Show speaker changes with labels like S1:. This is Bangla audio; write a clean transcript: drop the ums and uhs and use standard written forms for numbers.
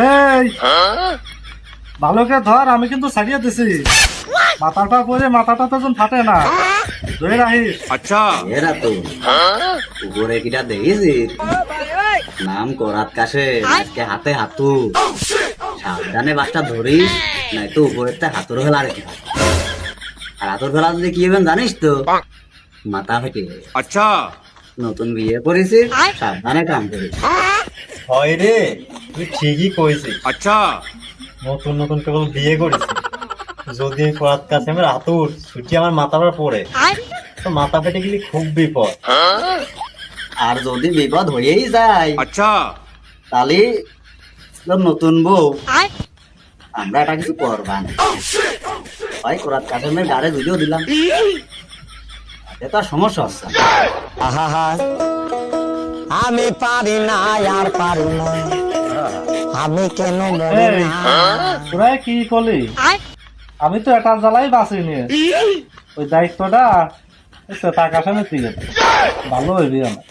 S1: এই ভালো করে ধর, আমি কিন্তু ছাড়িয়ে দিছি। মাথাটা পরে মাথাটা তো যেন ফাটে না, ধরে রাখিস।
S2: अच्छा
S3: এরা তো উপরে কিটা দেখিস নাম করাত কাছে আজকে হাতে হাতু সাবধানে বাসটা ধরিস, নাই তো উপরের তে হাতুর ফেলা রেখে আর হাতুর ফেলা যদি কি হবেন জানিস তো, মাথা ফেটে যাবে।
S2: अच्छा
S3: নতুন বিয়ে করেছিস, সাবধানে কাম করিস।
S1: হয় রে, তুই ঠিকই কইছিস।
S2: अच्छा
S1: নতুন নতুন কেবল বিয়ে করেছি, যদি করাত কাছে আমার হাতুর ছুটি আমার মাথার উপর পড়ে তো মাথা ফেটে গেলে খুব বিপদ।
S3: আর যদি বিপদ হয়েই যায়
S2: अच्छा
S3: তাহলে তোর নতুন বউ আমরা এটা কিছু করবা না, হয় করাত কাশেমের গাড়ে দুইও দিলাম, তাতে তো আর সমস্যা হচ্ছে না।
S4: আহা আমি পারি না আর পারি না, আমি কেন মরি
S1: এই,
S4: না।
S1: তোরা কি করলি? আমি তো এটা জ্বালাই বাঁচি নিয়ে ওই দায়িত্বটা টাকা সামনে দিকে ভালো হইবি আমার।